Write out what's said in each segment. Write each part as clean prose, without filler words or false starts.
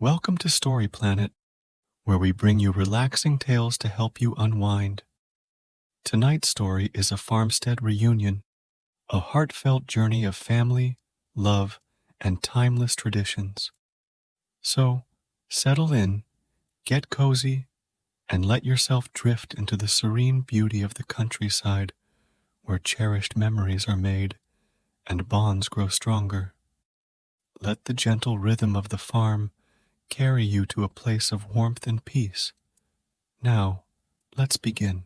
Welcome to Story Planet, where we bring you relaxing tales to help you unwind. Tonight's story is a Farmstead Reunion, a heartfelt journey of family, love, and timeless traditions. So, settle in, get cozy, and let yourself drift into the serene beauty of the countryside where cherished memories are made and bonds grow stronger. Let the gentle rhythm of the farm carry you to a place of warmth and peace. Now, let's begin.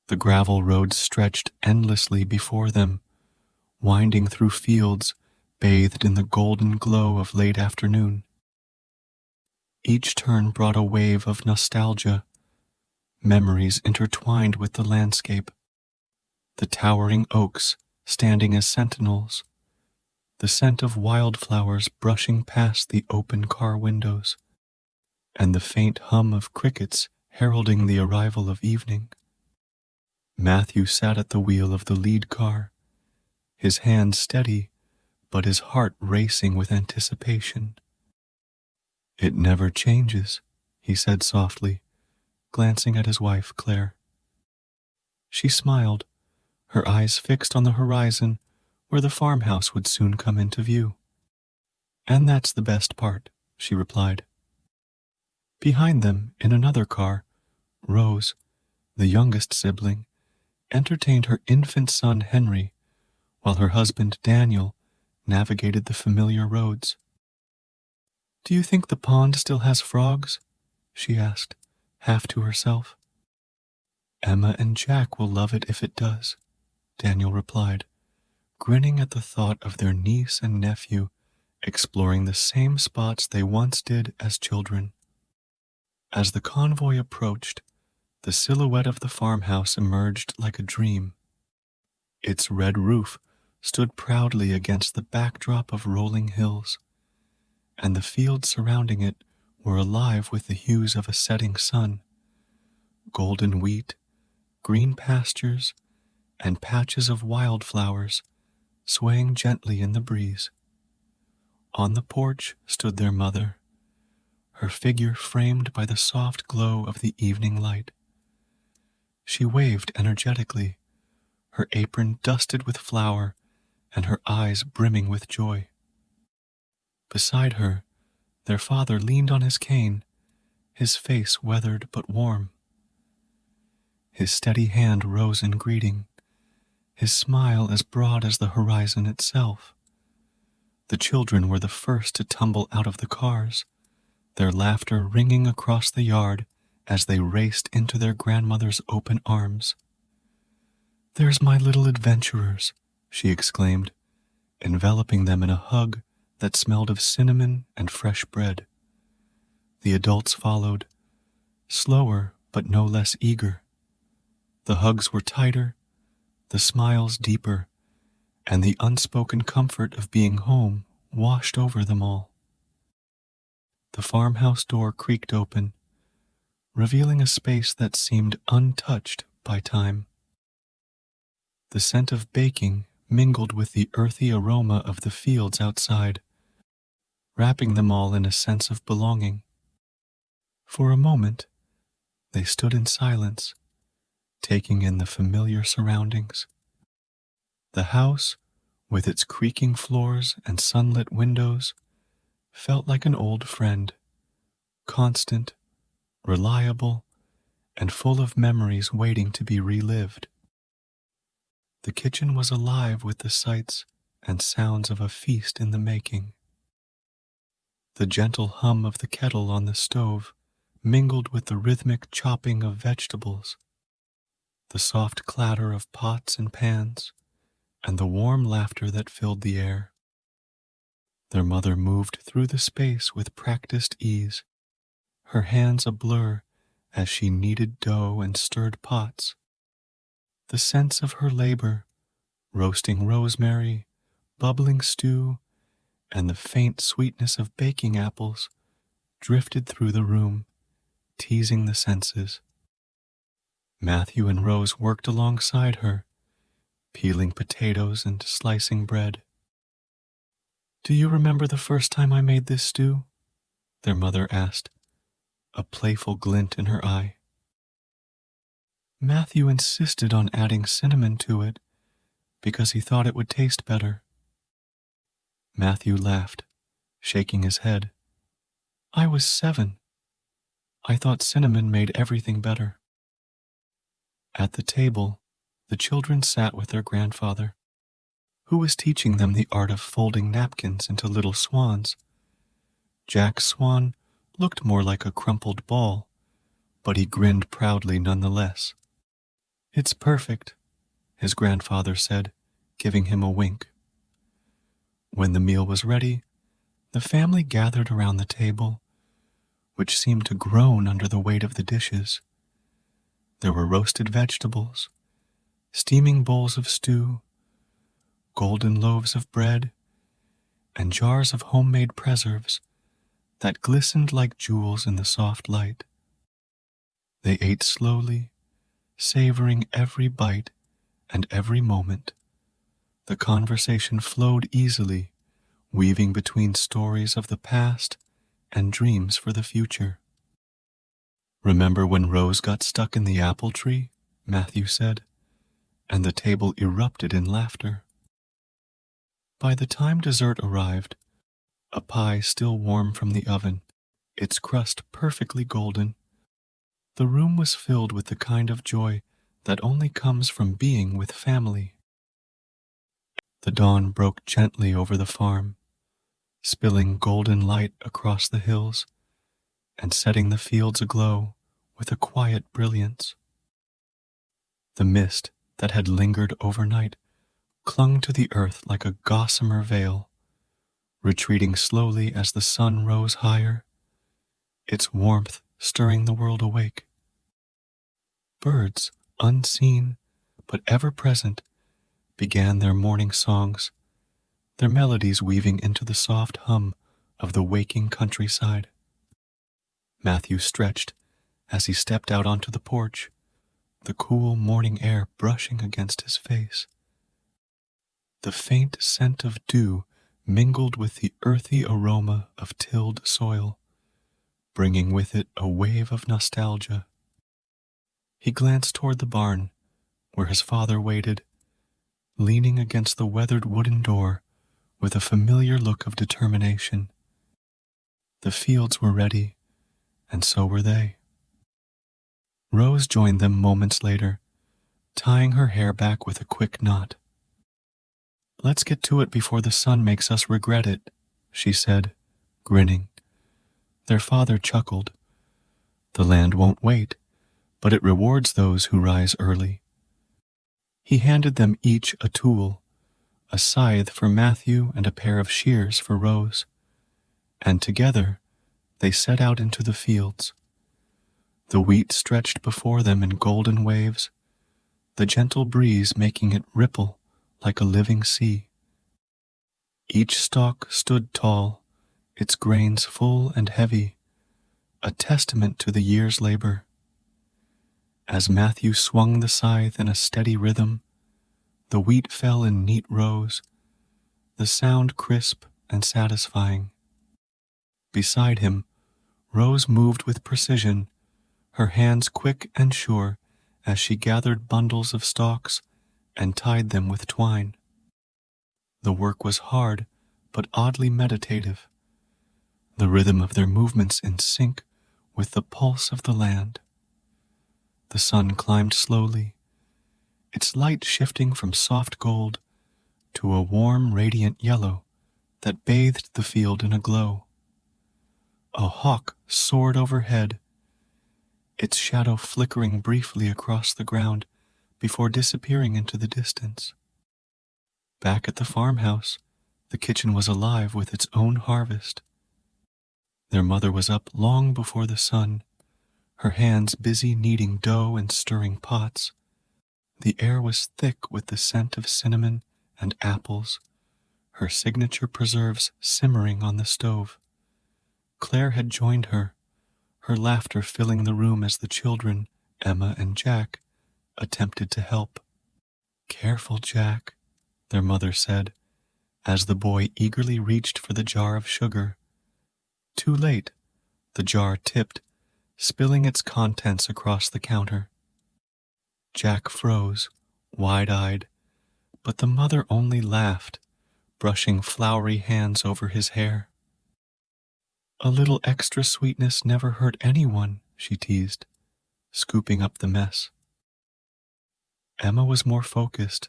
The gravel road stretched endlessly before them, winding through fields bathed in the golden glow of late afternoon. Each turn brought a wave of nostalgia, memories intertwined with the landscape. The towering oaks standing as sentinels, the scent of wildflowers brushing past the open car windows, and the faint hum of crickets heralding the arrival of evening. Matthew sat at the wheel of the lead car, his hand steady, but his heart racing with anticipation. "It never changes," he said softly, glancing at his wife, Claire. She smiled, her eyes fixed on the horizon where the farmhouse would soon come into view. "And that's the best part," she replied. Behind them, in another car, Rose, the youngest sibling, entertained her infant son Henry, while her husband Daniel navigated the familiar roads. "Do you think the pond still has frogs?" she asked, half to herself. "Emma and Jack will love it if it does," Daniel replied, grinning at the thought of their niece and nephew exploring the same spots they once did as children. As the convoy approached, the silhouette of the farmhouse emerged like a dream. Its red roof stood proudly against the backdrop of rolling hills, and the fields surrounding it were alive with the hues of a setting sun: golden wheat, green pastures, and patches of wildflowers swaying gently in the breeze. On the porch stood their mother, her figure framed by the soft glow of the evening light. She waved energetically, her apron dusted with flour and her eyes brimming with joy. Beside her, their father leaned on his cane, his face weathered but warm. His steady hand rose in greeting, his smile as broad as the horizon itself. The children were the first to tumble out of the cars, their laughter ringing across the yard as they raced into their grandmother's open arms. "There's my little adventurers," she exclaimed, enveloping them in a hug that smelled of cinnamon and fresh bread. The adults followed, slower but no less eager. The hugs were tighter, the smiles deeper, and the unspoken comfort of being home washed over them all. The farmhouse door creaked open, revealing a space that seemed untouched by time. The scent of baking mingled with the earthy aroma of the fields outside, wrapping them all in a sense of belonging. For a moment, they stood in silence, taking in the familiar surroundings. The house, with its creaking floors and sunlit windows, felt like an old friend, constant, reliable, and full of memories waiting to be relived. The kitchen was alive with the sights and sounds of a feast in the making. The gentle hum of the kettle on the stove mingled with the rhythmic chopping of vegetables, the soft clatter of pots and pans, and the warm laughter that filled the air. Their mother moved through the space with practiced ease, her hands a blur as she kneaded dough and stirred pots. The sense of her labor, roasting rosemary, bubbling stew, and the faint sweetness of baking apples drifted through the room, teasing the senses. Matthew and Rose worked alongside her, peeling potatoes and slicing bread. "Do you remember the first time I made this stew?" their mother asked, a playful glint in her eye. Matthew insisted on adding cinnamon to it because he thought it would taste better. Matthew laughed, shaking his head. I was 7. I thought cinnamon made everything better. At the table, the children sat with their grandfather, who was teaching them the art of folding napkins into little swans. Jack's swan looked more like a crumpled ball, but he grinned proudly nonetheless. It's perfect, his grandfather said, giving him a wink. When the meal was ready, the family gathered around the table, which seemed to groan under the weight of the dishes. There were roasted vegetables, steaming bowls of stew, golden loaves of bread, and jars of homemade preserves that glistened like jewels in the soft light. They ate slowly, savoring every bite and every moment. The conversation flowed easily, weaving between stories of the past and dreams for the future. Remember when Rose got stuck in the apple tree? Matthew said, and the table erupted in laughter. By the time dessert arrived, a pie still warm from the oven, its crust perfectly golden, the room was filled with the kind of joy that only comes from being with family. The dawn broke gently over the farm, spilling golden light across the hills and setting the fields aglow with a quiet brilliance. The mist that had lingered overnight clung to the earth like a gossamer veil, retreating slowly as the sun rose higher, its warmth stirring the world awake. Birds, unseen but ever present, began their morning songs, their melodies weaving into the soft hum of the waking countryside. Matthew stretched as he stepped out onto the porch, the cool morning air brushing against his face. The faint scent of dew mingled with the earthy aroma of tilled soil, bringing with it a wave of nostalgia. He glanced toward the barn, where his father waited, leaning against the weathered wooden door with a familiar look of determination. The fields were ready, and so were they. Rose joined them moments later, tying her hair back with a quick knot. Let's get to it before the sun makes us regret it, she said, grinning. Their father chuckled. The land won't wait, but it rewards those who rise early. He handed them each a tool, a scythe for Matthew and a pair of shears for Rose, and together they set out into the fields. The wheat stretched before them in golden waves, the gentle breeze making it ripple like a living sea. Each stalk stood tall, its grains full and heavy, a testament to the year's labor. As Matthew swung the scythe in a steady rhythm, the wheat fell in neat rows, the sound crisp and satisfying. Beside him, Rose moved with precision, her hands quick and sure as she gathered bundles of stalks and tied them with twine. The work was hard, but oddly meditative, the rhythm of their movements in sync with the pulse of the land. The sun climbed slowly, its light shifting from soft gold to a warm, radiant yellow that bathed the field in a glow. A hawk soared overhead, its shadow flickering briefly across the ground before disappearing into the distance. Back at the farmhouse, the kitchen was alive with its own harvest. Their mother was up long before the sun, her hands busy kneading dough and stirring pots. The air was thick with the scent of cinnamon and apples, her signature preserves simmering on the stove. Claire had joined her, her laughter filling the room as the children, Emma and Jack, attempted to help. Careful, Jack, their mother said, as the boy eagerly reached for the jar of sugar. Too late, The jar tipped, spilling its contents across the counter. Jack froze, wide-eyed, but the mother only laughed, brushing floury hands over his hair. "A little extra sweetness never hurt anyone," she teased, scooping up the mess. Emma was more focused,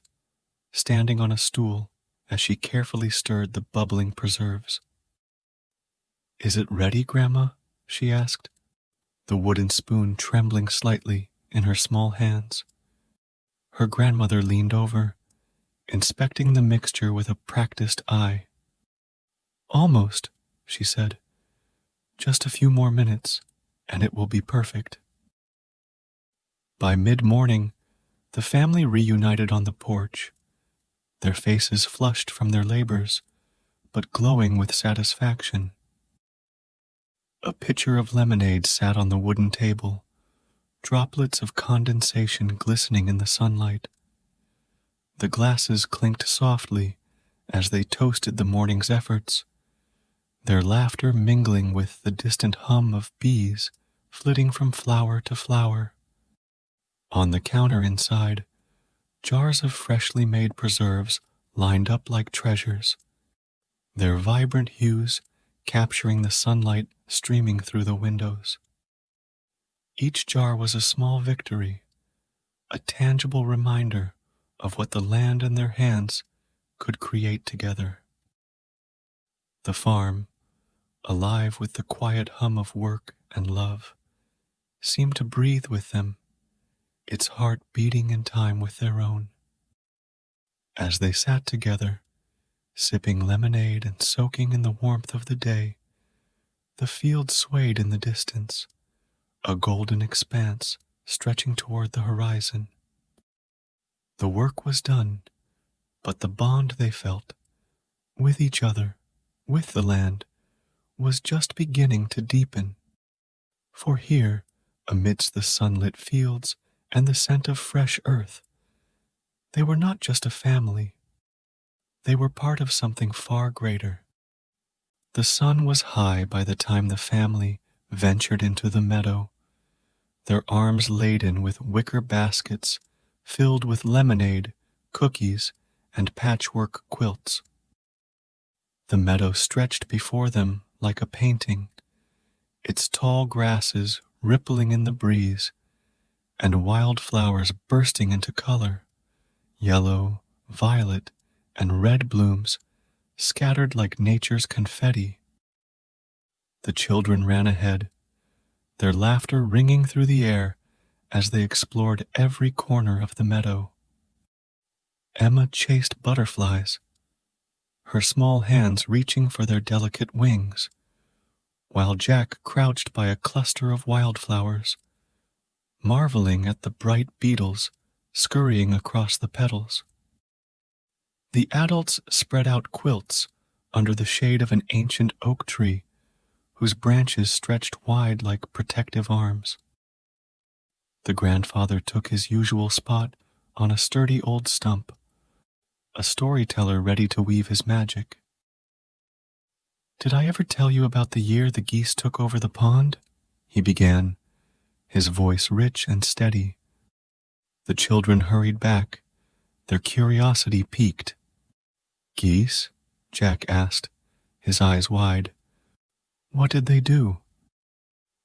standing on a stool as she carefully stirred the bubbling preserves. "Is it ready, Grandma?" she asked, the wooden spoon trembling slightly in her small hands. Her grandmother leaned over, inspecting the mixture with a practiced eye. "Almost," she said. "Just a few more minutes, and it will be perfect." By mid-morning, the family reunited on the porch, their faces flushed from their labors, but glowing with satisfaction. A pitcher of lemonade sat on the wooden table, droplets of condensation glistening in the sunlight. The glasses clinked softly as they toasted the morning's efforts, their laughter mingling with the distant hum of bees flitting from flower to flower. On the counter inside, jars of freshly made preserves lined up like treasures, their vibrant hues capturing the sunlight streaming through the windows. Each jar was a small victory, a tangible reminder of what the land and their hands could create together. The farm, alive with the quiet hum of work and love, seemed to breathe with them, its heart beating in time with their own. As they sat together, sipping lemonade and soaking in the warmth of the day, the field swayed in the distance, a golden expanse stretching toward the horizon. The work was done, but the bond they felt, with each other, with the land, was just beginning to deepen. For here, amidst the sunlit fields and the scent of fresh earth, they were not just a family. They were part of something far greater. The sun was high by the time the family ventured into the meadow, their arms laden with wicker baskets filled with lemonade, cookies, and patchwork quilts. The meadow stretched before them like a painting, its tall grasses rippling in the breeze, and wild flowers bursting into color, yellow, violet, and red blooms scattered like nature's confetti. The children ran ahead, their laughter ringing through the air as they explored every corner of the meadow. Emma chased butterflies, her small hands reaching for their delicate wings, while Jack crouched by a cluster of wildflowers, marveling at the bright beetles scurrying across the petals. The adults spread out quilts under the shade of an ancient oak tree whose branches stretched wide like protective arms. The grandfather took his usual spot on a sturdy old stump, a storyteller ready to weave his magic. "Did I ever tell you about the year the geese took over the pond?" he began, his voice rich and steady. The children hurried back, their curiosity piqued. "Geese?" Jack asked, his eyes wide. "What did they do?"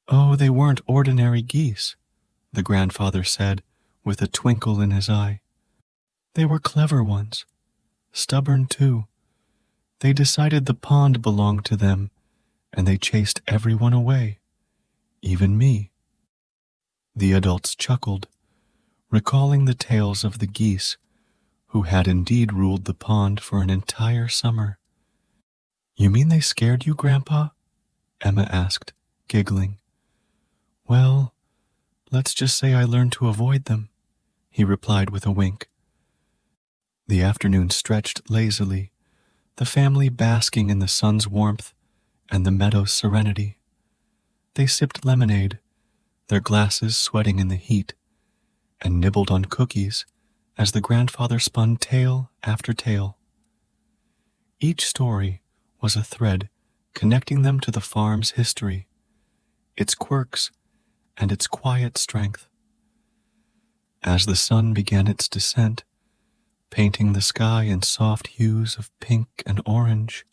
"Oh, they weren't ordinary geese," the grandfather said, with a twinkle in his eye. "They were clever ones, stubborn too. They decided the pond belonged to them, and they chased everyone away, even me." The adults chuckled, recalling the tales of the geese who had indeed ruled the pond for an entire summer. "You mean they scared you, Grandpa?" Emma asked, giggling. "Well, let's just say I learned to avoid them," he replied with a wink. The afternoon stretched lazily, the family basking in the sun's warmth and the meadow's serenity. They sipped lemonade, their glasses sweating in the heat, and nibbled on cookies as the grandfather spun tale after tale. Each story was a thread connecting them to the farm's history, its quirks, and its quiet strength. As the sun began its descent, painting the sky in soft hues of pink and orange,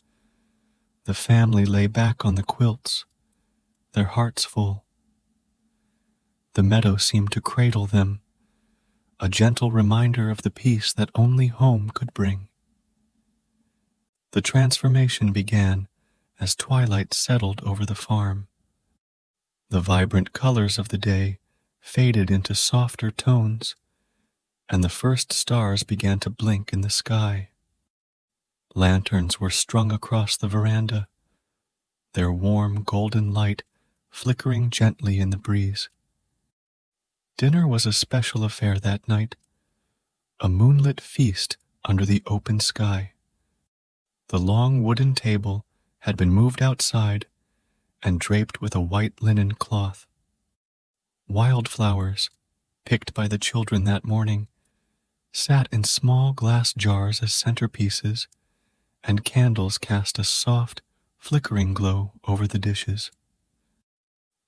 the family lay back on the quilts, their hearts full. The meadow seemed to cradle them, a gentle reminder of the peace that only home could bring. The transformation began as twilight settled over the farm. The vibrant colors of the day faded into softer tones, and the first stars began to blink in the sky. Lanterns were strung across the veranda, their warm golden light flickering gently in the breeze. Dinner was a special affair that night, a moonlit feast under the open sky. The long wooden table had been moved outside and draped with a white linen cloth. Wildflowers, picked by the children that morning, sat in small glass jars as centerpieces, and candles cast a soft, flickering glow over the dishes.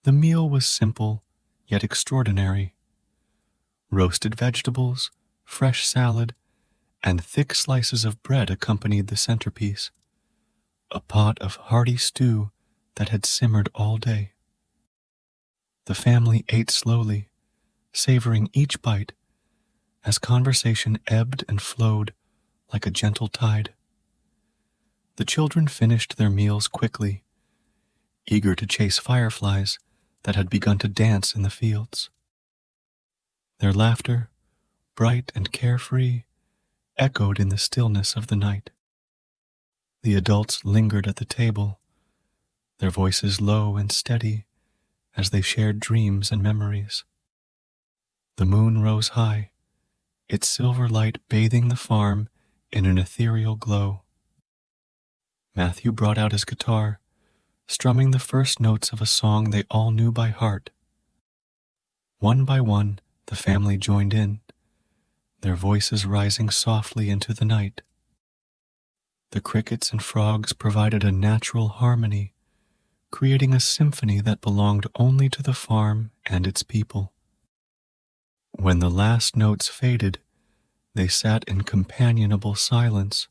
The meal was simple, yet extraordinary. Roasted vegetables, fresh salad, and thick slices of bread accompanied the centerpiece, a pot of hearty stew that had simmered all day. The family ate slowly, savoring each bite, as conversation ebbed and flowed like a gentle tide. The children finished their meals quickly, eager to chase fireflies that had begun to dance in the fields. Their laughter, bright and carefree, echoed in the stillness of the night. The adults lingered at the table, their voices low and steady as they shared dreams and memories. The moon rose high, its silver light bathing the farm in an ethereal glow. Matthew brought out his guitar, strumming the first notes of a song they all knew by heart. One by one, the family joined in, their voices rising softly into the night. The crickets and frogs provided a natural harmony, creating a symphony that belonged only to the farm and its people. When the last notes faded, they sat in companionable silence,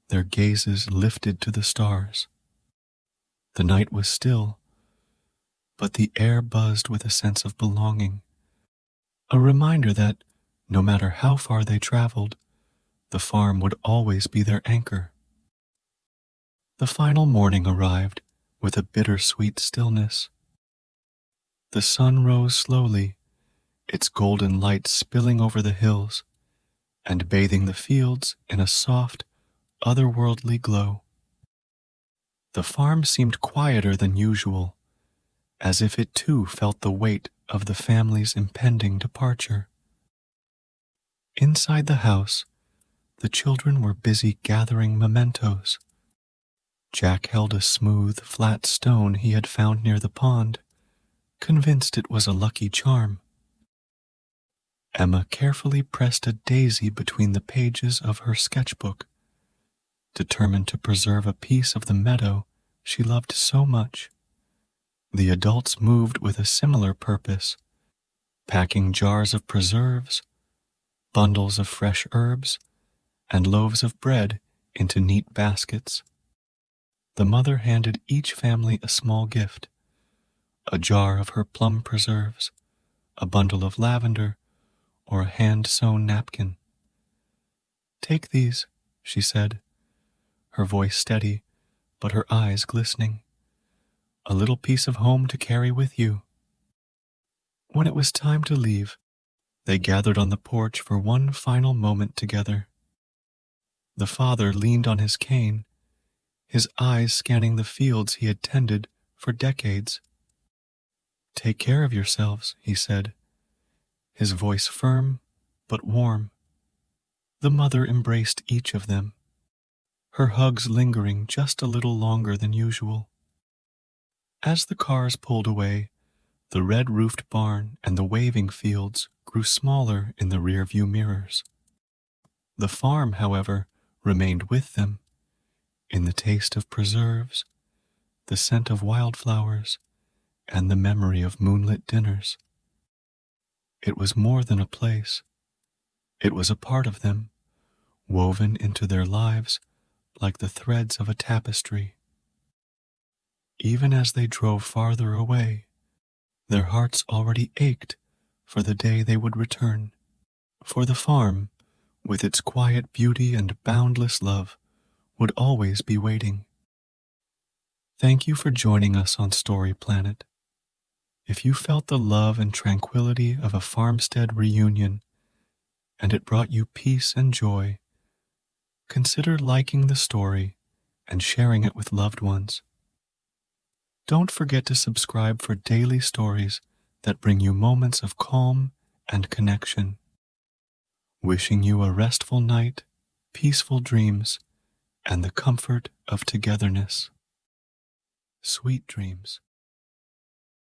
their gazes lifted to the stars. The night was still, but the air buzzed with a sense of belonging, a reminder that, no matter how far they traveled, the farm would always be their anchor. The final morning arrived with a bittersweet stillness. The sun rose slowly, its golden light spilling over the hills and bathing the fields in a soft, otherworldly glow. The farm seemed quieter than usual, as if it too felt the weight of the family's impending departure. Inside the house, the children were busy gathering mementos. Jack held a smooth, flat stone he had found near the pond, convinced it was a lucky charm. Emma carefully pressed a daisy between the pages of her sketchbook, determined to preserve a piece of the meadow she loved so much. The adults moved with a similar purpose, packing jars of preserves, bundles of fresh herbs, and loaves of bread into neat baskets. The mother handed each family a small gift, a jar of her plum preserves, a bundle of lavender, or a hand-sewn napkin. "Take these," she said, her voice steady, but her eyes glistening. "A little piece of home to carry with you." When it was time to leave, they gathered on the porch for one final moment together. The father leaned on his cane, his eyes scanning the fields he had tended for decades. "Take care of yourselves," he said, his voice firm but warm. The mother embraced each of them, her hugs lingering just a little longer than usual. As the cars pulled away, the red-roofed barn and the waving fields grew smaller in the rear-view mirrors. The farm, however, remained with them, in the taste of preserves, the scent of wildflowers, and the memory of moonlit dinners. It was more than a place. It was a part of them, woven into their lives like the threads of a tapestry. Even as they drove farther away, their hearts already ached for the day they would return. For the farm, with its quiet beauty and boundless love, would always be waiting. Thank you for joining us on Story Planet. If you felt the love and tranquility of a farmstead reunion, and it brought you peace and joy, consider liking the story and sharing it with loved ones. Don't forget to subscribe for daily stories that bring you moments of calm and connection. Wishing you a restful night, peaceful dreams, and the comfort of togetherness. Sweet dreams.